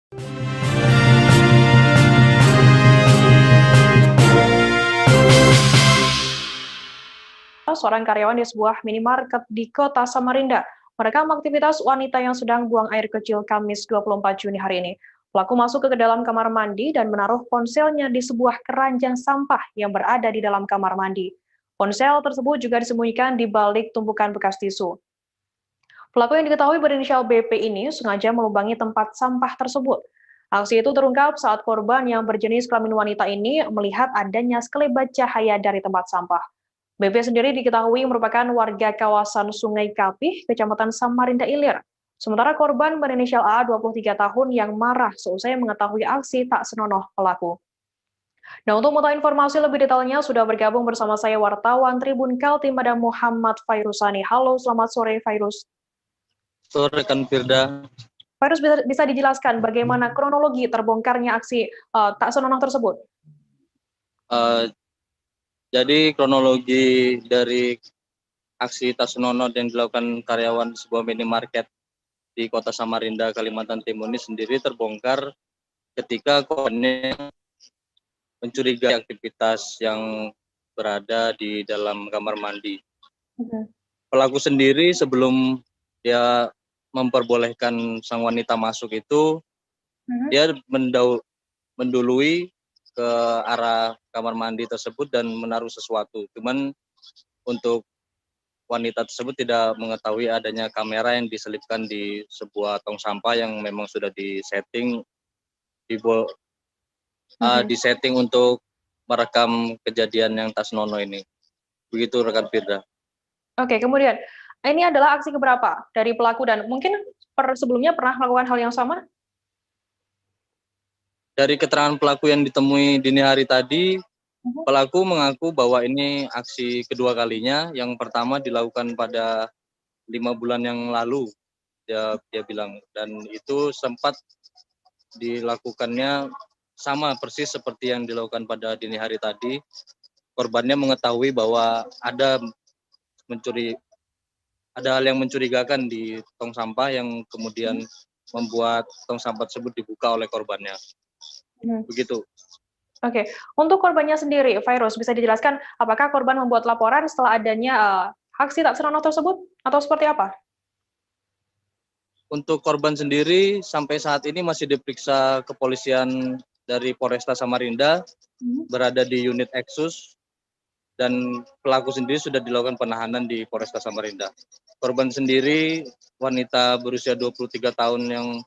Seorang karyawan di sebuah minimarket di kota Samarinda merekam aktivitas wanita yang sedang buang air kecil Kamis 24 Juni hari ini. Pelaku masuk ke dalam kamar mandi dan menaruh ponselnya di sebuah keranjang sampah yang berada di dalam kamar mandi. Ponsel tersebut juga disembunyikan di balik tumpukan bekas tisu. Pelaku yang diketahui berinisial BP ini sengaja melubangi tempat sampah tersebut. Aksi itu terungkap saat korban yang berjenis kelamin wanita ini melihat adanya sekelebat cahaya dari tempat sampah. BP sendiri diketahui merupakan warga kawasan Sungai Kapih, Kecamatan Samarinda Ilir. Sementara korban berinisial A, 23 tahun, yang marah seusai mengetahui aksi tak senonoh pelaku. Nah, untuk mengetahui informasi lebih detailnya, sudah bergabung bersama saya wartawan Tribun Kaltim ada Muhammad Fairusani. Halo, selamat sore Fairus. Sore rekan Firda. Fairus, bisa dijelaskan bagaimana kronologi terbongkarnya aksi tak senonoh tersebut? Jadi kronologi dari aksi tak senonoh yang dilakukan karyawan sebuah minimarket di kota Samarinda, Kalimantan Timur ini sendiri terbongkar ketika korbannya mencurigai aktivitas yang berada di dalam kamar mandi. Pelaku sendiri sebelum dia memperbolehkan sang wanita masuk itu, dia mendului ke arah kamar mandi tersebut dan menaruh sesuatu. Cuman untuk wanita tersebut tidak mengetahui adanya kamera yang diselipkan di sebuah tong sampah yang memang sudah disetting disetting untuk merekam kejadian yang tak senonoh ini. Begitu rekan Firda. Oke, kemudian ini adalah aksi keberapa dari pelaku dan mungkin sebelumnya pernah melakukan hal yang sama? Dari keterangan pelaku yang ditemui dini hari tadi, pelaku mengaku bahwa ini aksi kedua kalinya. Yang pertama dilakukan pada 5 bulan yang lalu, dia bilang, dan itu sempat dilakukannya sama persis seperti yang dilakukan pada dini hari tadi. Korbannya mengetahui bahwa ada hal yang mencurigakan di tong sampah yang kemudian membuat tong sampah tersebut dibuka oleh korbannya. Begitu. Oke, untuk korbannya sendiri, Fairus, bisa dijelaskan apakah korban membuat laporan setelah adanya aksi tak senonoh tersebut atau seperti apa? Untuk korban sendiri sampai saat ini masih diperiksa kepolisian dari Polresta Samarinda, berada di unit Eksus, dan pelaku sendiri sudah dilakukan penahanan di Polresta Samarinda. Korban sendiri wanita berusia 23 tahun yang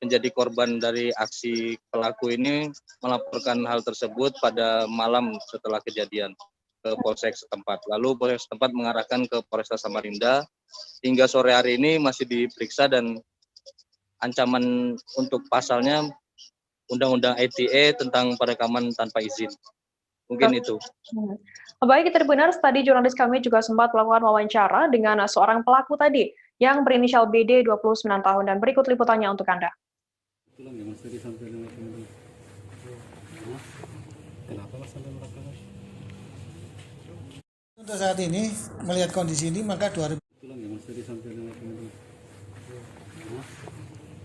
menjadi korban dari aksi pelaku ini melaporkan hal tersebut pada malam setelah kejadian ke Polsek setempat. Lalu Polsek setempat mengarahkan ke Polresta Samarinda. Hingga sore hari ini masih diperiksa dan ancaman untuk pasalnya Undang-Undang ITE tentang perekaman tanpa izin. Mungkin itu. Baik, itu benar. Tadi jurnalis kami juga sempat melakukan wawancara dengan seorang pelaku tadi yang berinisial BD 29 tahun dan berikut liputannya untuk Anda. Untuk saat ini melihat kondisi ini maka 2000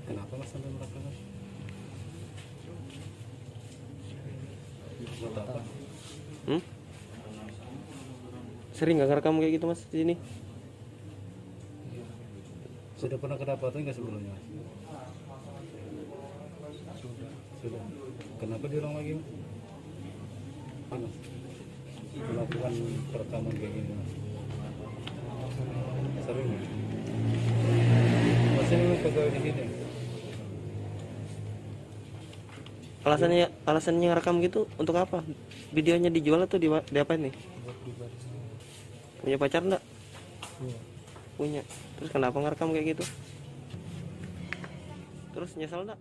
Kenapa mas sampai melakukan? Sering nggak ngerekam kayak gitu mas di sini? Sudah pernah kedapatan nggak sebelumnya? Sudah. Kenapa diulang lagi? Mas? Melakukan perekaman kayak gini mas? Sering ya? Masih memang pegawai di sini? Alasannya ngerekam gitu untuk apa? Videonya dijual atau diapain nih? Punya pacar enggak? Punya. Terus kenapa ngerekam kayak gitu? Terus nyesel enggak?